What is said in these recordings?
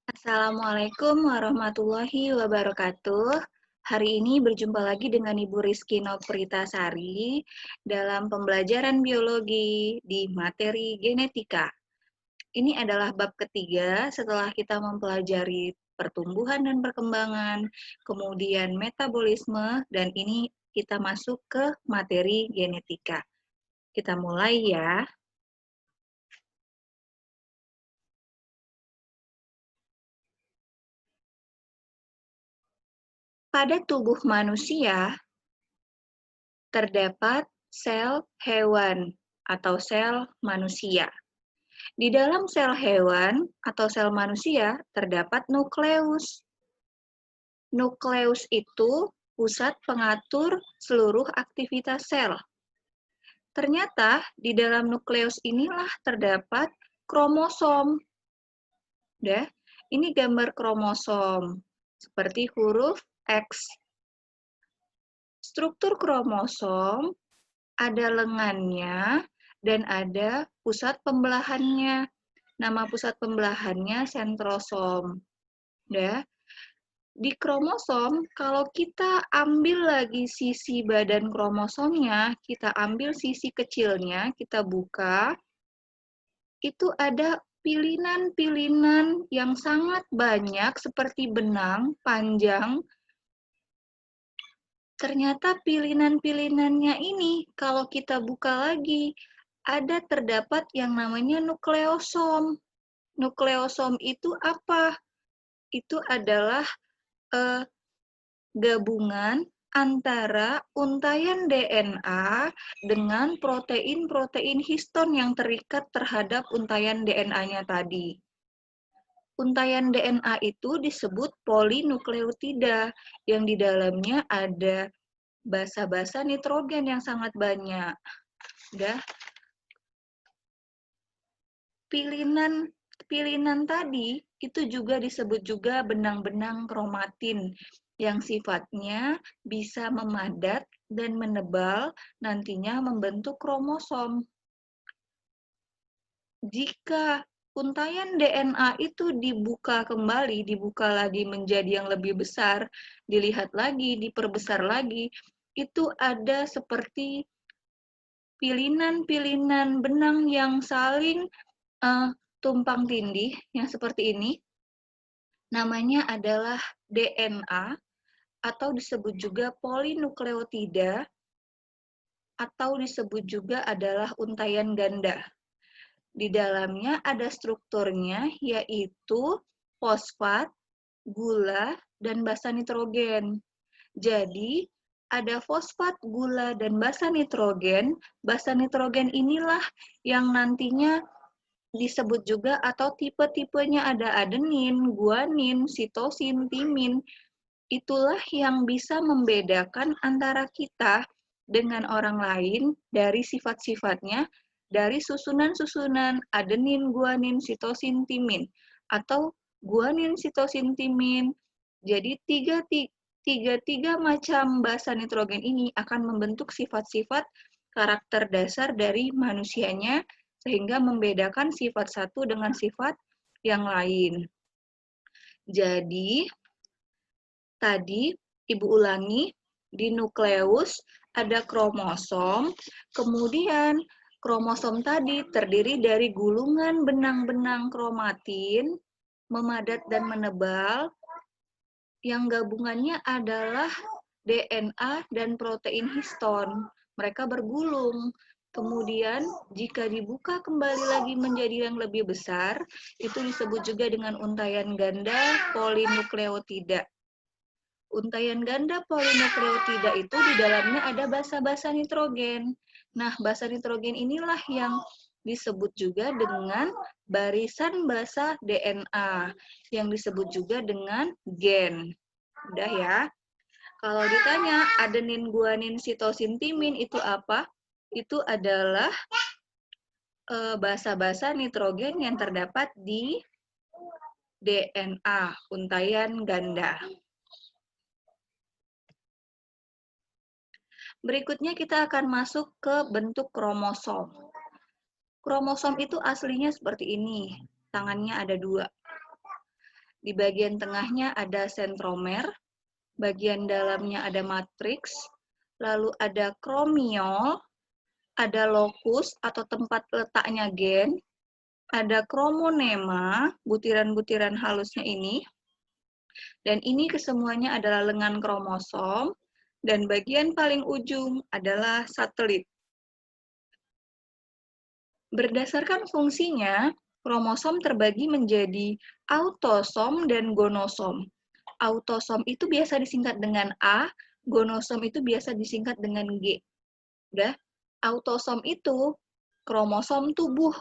Assalamualaikum warahmatullahi wabarakatuh. Hari ini berjumpa lagi dengan Ibu Rizky Nopritasari dalam pembelajaran biologi di materi genetika. Ini adalah bab ketiga setelah kita mempelajari pertumbuhan dan perkembangan, kemudian metabolisme, dan ini kita masuk ke materi genetika. Kita mulai ya. Pada tubuh manusia, terdapat sel hewan atau sel manusia. Di dalam sel hewan atau sel manusia terdapat nukleus. Nukleus itu pusat pengatur seluruh aktivitas sel. Ternyata di dalam nukleus inilah terdapat kromosom. Udah, ini gambar kromosom seperti huruf X. Struktur kromosom ada lengannya dan ada pusat pembelahannya. Nama pusat pembelahannya sentrosom. Ya. Di kromosom, kalau kita ambil lagi sisi badan kromosomnya, kita ambil sisi kecilnya, kita buka, itu ada pilinan-pilinan yang sangat banyak seperti benang panjang. Ternyata pilinan-pilinannya ini kalau kita buka lagi, ada terdapat yang namanya nukleosom. Nukleosom itu apa? Itu adalah gabungan antara untaian DNA dengan protein-protein histon yang terikat terhadap untaian DNA-nya tadi. Untaian DNA itu disebut polinukleotida, yang di dalamnya ada basa-basa nitrogen yang sangat banyak. Udah. Pilinan tadi itu juga disebut juga benang-benang kromatin yang sifatnya bisa memadat dan menebal nantinya membentuk kromosom. Jika untaian DNA itu dibuka kembali, dibuka lagi menjadi yang lebih besar, dilihat lagi, diperbesar lagi, itu ada seperti pilinan-pilinan benang yang saling tumpang tindih yang seperti ini. Namanya adalah DNA atau disebut juga polinukleotida atau disebut juga adalah untaian ganda. Di dalamnya ada strukturnya yaitu fosfat, gula, dan basa nitrogen. Jadi, ada fosfat, gula, dan basa nitrogen. Basa nitrogen inilah yang nantinya disebut juga atau tipe-tipenya ada adenin, guanin, sitosin, timin. Itulah yang bisa membedakan antara kita dengan orang lain dari sifat-sifatnya, dari susunan-susunan adenin, guanin, sitosin, timin, atau guanin, sitosin, timin. Jadi tiga macam basa nitrogen ini akan membentuk sifat-sifat karakter dasar dari manusianya, sehingga membedakan sifat satu dengan sifat yang lain. Jadi, tadi Ibu ulangi, di nukleus ada kromosom, kemudian kromosom tadi terdiri dari gulungan benang-benang kromatin, memadat dan menebal, yang gabungannya adalah DNA dan protein histon. Mereka bergulung. Kemudian, jika dibuka kembali lagi menjadi yang lebih besar, itu disebut juga dengan untaian ganda polinukleotida. Untaian ganda polinukleotida itu di dalamnya ada basa-basa nitrogen. Nah, basa nitrogen inilah yang disebut juga dengan barisan basa DNA, yang disebut juga dengan gen. Udah ya. Kalau ditanya adenin, guanin, sitosin, timin itu apa? Itu adalah basa-basa nitrogen yang terdapat di DNA, untaian ganda. Berikutnya kita akan masuk ke bentuk kromosom. Kromosom itu aslinya seperti ini, tangannya ada 2. Di bagian tengahnya ada sentromer, bagian dalamnya ada matriks, lalu ada kromiol, ada lokus atau tempat letaknya gen, ada kromonema, butiran-butiran halusnya ini, dan ini kesemuanya adalah lengan kromosom, dan bagian paling ujung adalah satelit. Berdasarkan fungsinya, kromosom terbagi menjadi autosom dan gonosom. Autosom itu biasa disingkat dengan A, gonosom itu biasa disingkat dengan G. Udah, autosom itu kromosom tubuh.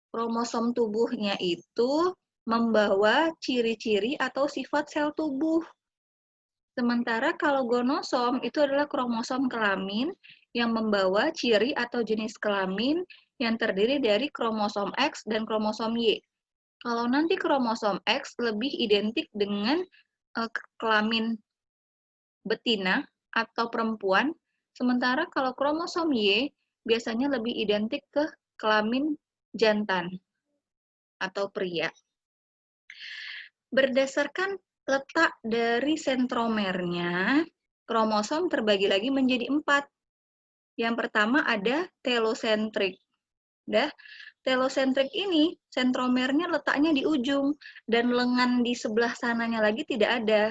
Kromosom tubuhnya itu membawa ciri-ciri atau sifat sel tubuh. Sementara kalau gonosom itu adalah kromosom kelamin yang membawa ciri atau jenis kelamin yang terdiri dari kromosom X dan kromosom Y. Kalau nanti kromosom X lebih identik dengan kelamin betina atau perempuan, sementara kalau kromosom Y biasanya lebih identik ke kelamin jantan atau pria. Berdasarkan letak dari sentromernya, kromosom terbagi lagi menjadi 4. Yang pertama ada telosentrik. Telosentrik ini sentromernya letaknya di ujung dan lengan di sebelah sananya lagi tidak ada.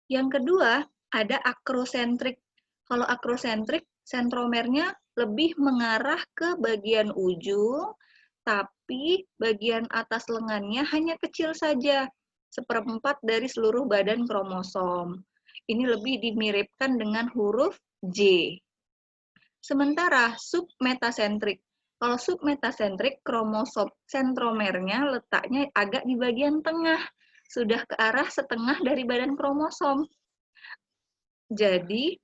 Yang kedua ada akrosentrik. Kalau akrosentrik, sentromernya lebih mengarah ke bagian ujung, tapi bagian atas lengannya hanya kecil saja, 1/4 dari seluruh badan kromosom. Ini lebih dimiripkan dengan huruf J. Sementara submetasentrik. Kalau submetasentrik, kromosom sentromernya letaknya agak di bagian tengah, sudah ke arah setengah dari badan kromosom. Jadi,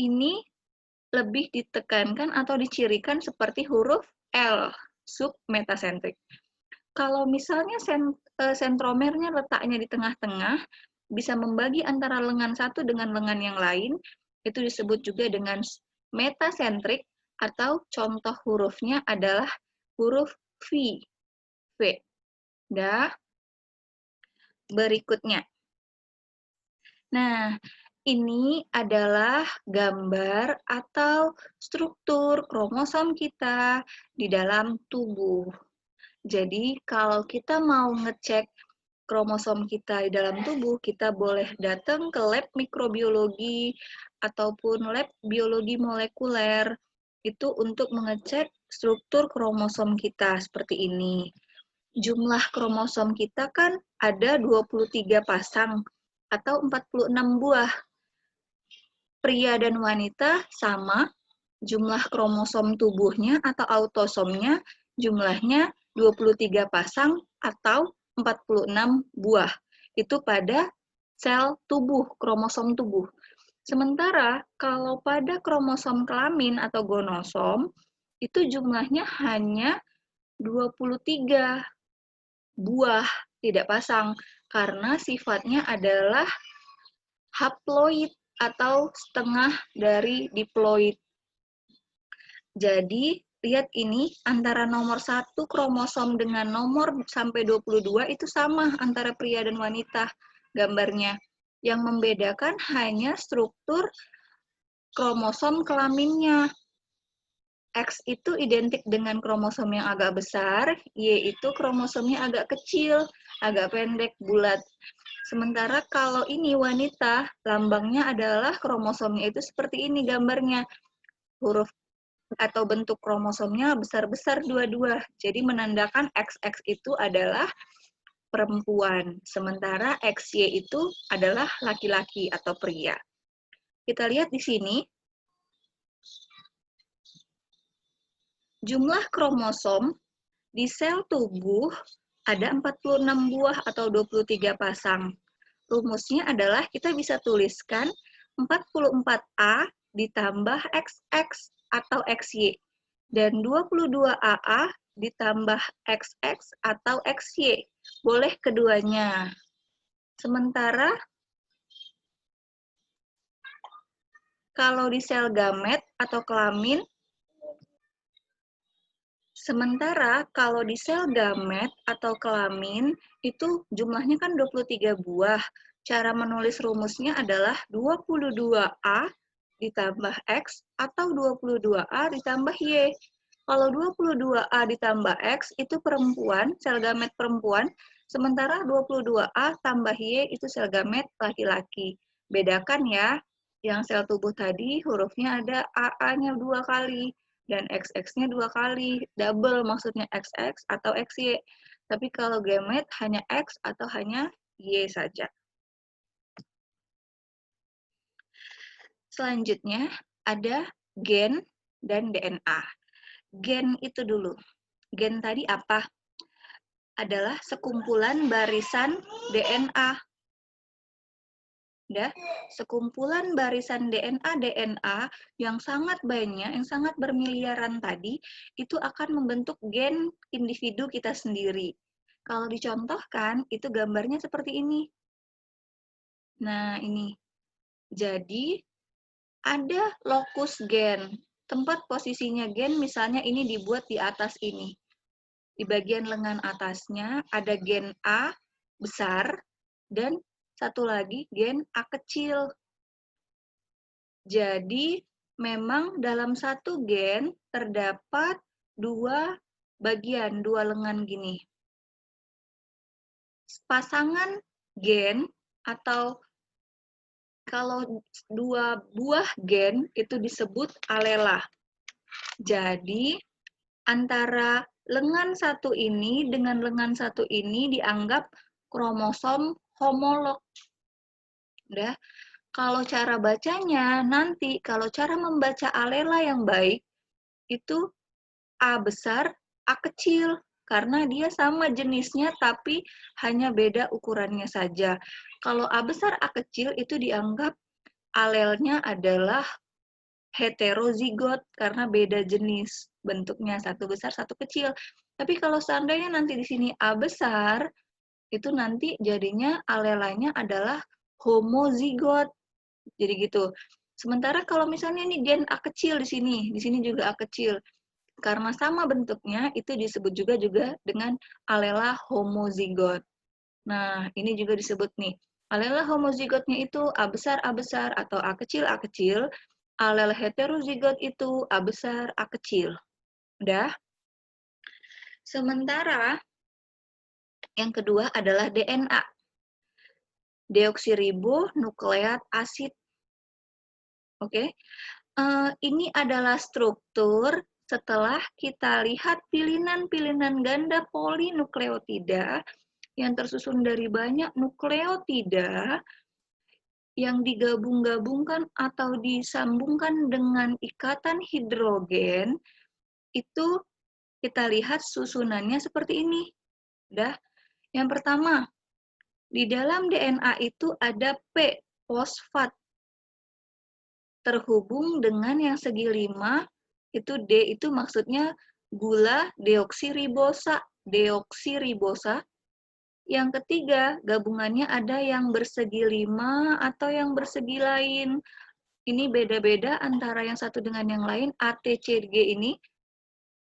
ini lebih ditekankan atau dicirikan seperti huruf L, submetasentrik. Kalau misalnya sentromernya letaknya di tengah-tengah, bisa membagi antara lengan satu dengan lengan yang lain, itu disebut juga dengan metasentrik, atau contoh hurufnya adalah huruf V. V. Berikutnya. Nah, ini adalah gambar atau struktur kromosom kita di dalam tubuh. Jadi, kalau kita mau ngecek kromosom kita di dalam tubuh, kita boleh datang ke lab mikrobiologi ataupun lab biologi molekuler. Itu untuk mengecek struktur kromosom kita seperti ini. Jumlah kromosom kita kan ada 23 pasang atau 46 buah. Pria dan wanita sama, jumlah kromosom tubuhnya atau autosomnya jumlahnya 23 pasang atau 46 buah. Itu pada sel tubuh, kromosom tubuh. Sementara kalau pada kromosom kelamin atau gonosom, itu jumlahnya hanya 23 buah, tidak pasang, karena sifatnya adalah haploid atau setengah dari diploid. Jadi, lihat ini, antara nomor 1 kromosom dengan nomor sampai 22 itu sama antara pria dan wanita gambarnya. Yang membedakan hanya struktur kromosom kelaminnya. X itu identik dengan kromosom yang agak besar, Y itu kromosomnya agak kecil, agak pendek, bulat. Sementara kalau ini wanita, lambangnya adalah kromosomnya itu seperti ini gambarnya. Huruf atau bentuk kromosomnya besar-besar dua-dua. Jadi menandakan XX itu adalah perempuan, sementara XY itu adalah laki-laki atau pria. Kita lihat di sini, jumlah kromosom di sel tubuh ada 46 buah atau 23 pasang. Rumusnya adalah kita bisa tuliskan 44A ditambah XX atau XY, dan 22AA ditambah XX atau XY. Boleh keduanya. Sementara kalau di sel gamet atau kelamin, Sementara kalau di sel gamet atau kelamin, itu jumlahnya kan 23 buah. Cara menulis rumusnya adalah 22A ditambah X atau 22A ditambah Y. Kalau 22A ditambah X itu perempuan, sel gamet perempuan, sementara 22A tambah Y itu sel gamet laki-laki. Bedakan ya, yang sel tubuh tadi hurufnya ada AA-nya 2 kali dan XX-nya 2 kali, double maksudnya XX atau XY. Tapi kalau gamet hanya X atau hanya Y saja. Selanjutnya ada gen dan DNA. Gen itu dulu. Gen tadi apa? Adalah sekumpulan barisan DNA. Udah, sekumpulan barisan DNA yang sangat banyak, yang sangat bermiliaran tadi, itu akan membentuk gen individu kita sendiri. Kalau dicontohkan, itu gambarnya seperti ini. Nah, ini. Jadi, ada lokus gen. Tempat posisinya gen, misalnya ini dibuat di atas ini. Di bagian lengan atasnya ada gen A besar dan satu lagi gen A kecil. Jadi memang dalam satu gen terdapat dua bagian, dua lengan gini. Pasangan gen atau kalau dua buah gen itu disebut alela. Jadi antara lengan satu ini dengan lengan satu ini dianggap kromosom homolog. Udah. Kalau cara bacanya nanti, kalau cara membaca alela yang baik, itu A besar, A kecil. Karena dia sama jenisnya, tapi hanya beda ukurannya saja. Kalau A besar, A kecil, itu dianggap alelnya adalah heterozigot, karena beda jenis. Bentuknya satu besar, satu kecil. Tapi kalau seandainya nanti di sini A besar, itu nanti jadinya alelanya adalah homozigot. Jadi gitu. Sementara kalau misalnya ini gen A kecil di sini juga A kecil. Karena sama bentuknya, itu disebut juga dengan alela homozigot. Nah, ini juga disebut nih. Alela homozigotnya itu A besar atau A kecil. Alel heterozigot itu A besar, A kecil. Udah? Sementara yang kedua adalah DNA. Deoksiribonukleat asid. Oke. Ini adalah struktur setelah kita lihat pilihan-pilihan ganda polinukleotida yang tersusun dari banyak nukleotida yang digabung-gabungkan atau disambungkan dengan ikatan hidrogen, itu kita lihat susunannya seperti ini. Udah. Yang pertama, di dalam DNA itu ada P, fosfat, terhubung dengan yang segi 5, itu D itu maksudnya gula deoksiribosa. Yang ketiga, gabungannya ada yang bersegi 5 atau yang bersegi lain. Ini beda-beda antara yang satu dengan yang lain. ATCG ini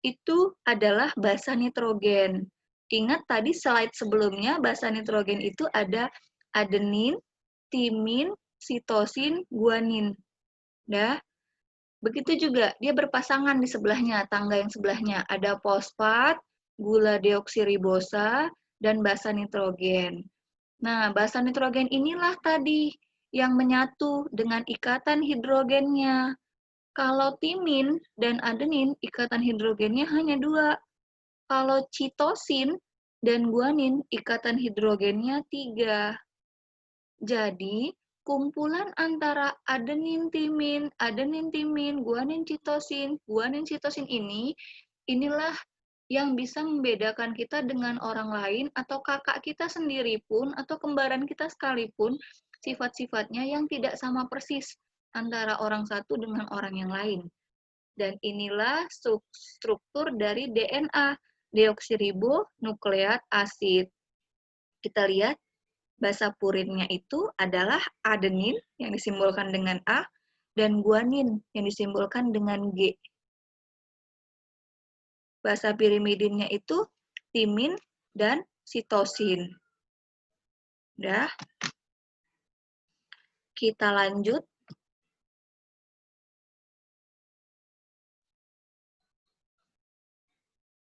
itu adalah basa nitrogen. Ingat tadi slide sebelumnya basa nitrogen itu ada adenin, timin, sitosin, guanin. Dah. Begitu juga dia berpasangan di sebelahnya, tangga yang sebelahnya ada fosfat, gula deoksiribosa, dan basa nitrogen. Nah, basa nitrogen inilah tadi yang menyatu dengan ikatan hidrogennya. Kalau timin dan adenin, ikatan hidrogennya hanya 2. Kalau citosin dan guanin, ikatan hidrogennya 3. Jadi, kumpulan antara adenin, timin, guanin, citosin ini, inilah yang bisa membedakan kita dengan orang lain atau kakak kita sendiri pun atau kembaran kita sekalipun, sifat-sifatnya yang tidak sama persis antara orang satu dengan orang yang lain. Dan inilah struktur dari DNA, deoksiribonukleat asid. Kita lihat basa purinnya itu adalah adenin yang disimbolkan dengan A dan guanin yang disimbolkan dengan G. Basa pirimidinnya itu timin dan sitosin. Udah. Kita lanjut.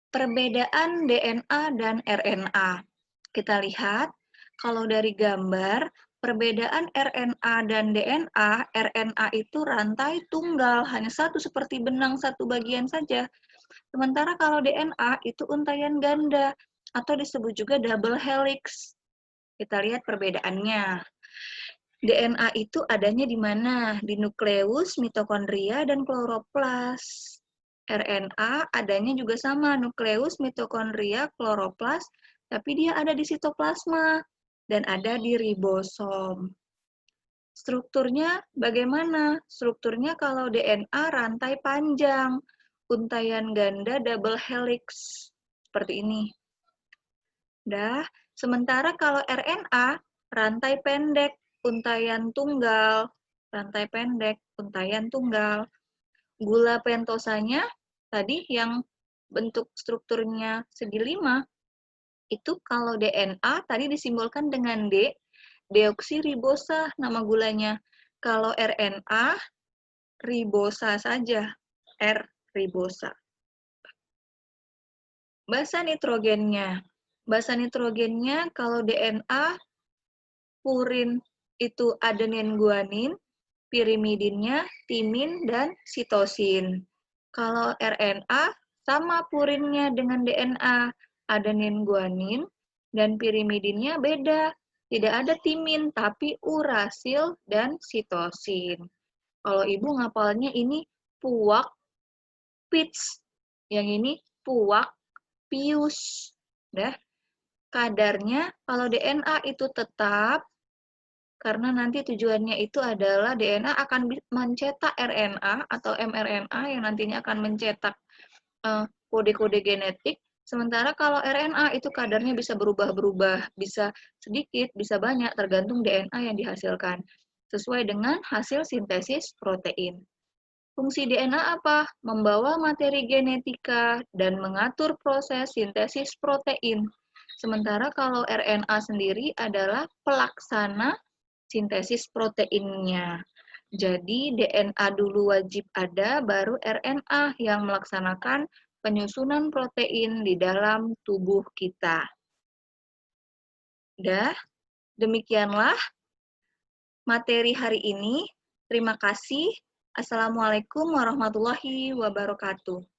Perbedaan DNA dan RNA. Kita lihat, kalau dari gambar, perbedaan RNA dan DNA, RNA itu rantai tunggal, hanya satu seperti benang satu bagian saja. Sementara kalau DNA itu untaian ganda, atau disebut juga double helix. Kita lihat perbedaannya. DNA itu adanya di mana? Di nukleus, mitokondria, dan kloroplas. RNA adanya juga sama, nukleus, mitokondria, kloroplas, tapi dia ada di sitoplasma dan ada di ribosom. Strukturnya bagaimana? Strukturnya kalau DNA rantai panjang, untaian ganda double helix, seperti ini. Sementara kalau RNA rantai pendek, untaian tunggal, rantai pendek, untaian tunggal. Gula pentosanya tadi yang bentuk strukturnya segi 5, itu kalau DNA tadi disimbolkan dengan D, deoksiribosa nama gulanya. Kalau RNA, ribosa saja, R ribosa. Basa nitrogennya. Basa nitrogennya kalau DNA, purin itu adenin guanin, pirimidinnya timin dan sitosin. Kalau RNA sama purinnya dengan DNA, adenin guanin dan pirimidinnya beda. Tidak ada timin tapi urasil dan sitosin. Kalau ibu ngapalnya ini puak pits, yang ini puak pius. Kadarnya kalau DNA itu tetap, karena nanti tujuannya itu adalah DNA akan mencetak RNA atau mRNA yang nantinya akan mencetak kode-kode genetik. Sementara kalau RNA itu kadarnya bisa berubah-berubah, bisa sedikit, bisa banyak, tergantung DNA yang dihasilkan, sesuai dengan hasil sintesis protein. Fungsi DNA apa? Membawa materi genetika dan mengatur proses sintesis protein. Sementara kalau RNA sendiri adalah pelaksana sintesis proteinnya. Jadi DNA dulu wajib ada, baru RNA yang melaksanakan penyusunan protein di dalam tubuh kita. Demikianlah materi hari ini. Terima kasih. Assalamualaikum warahmatullahi wabarakatuh.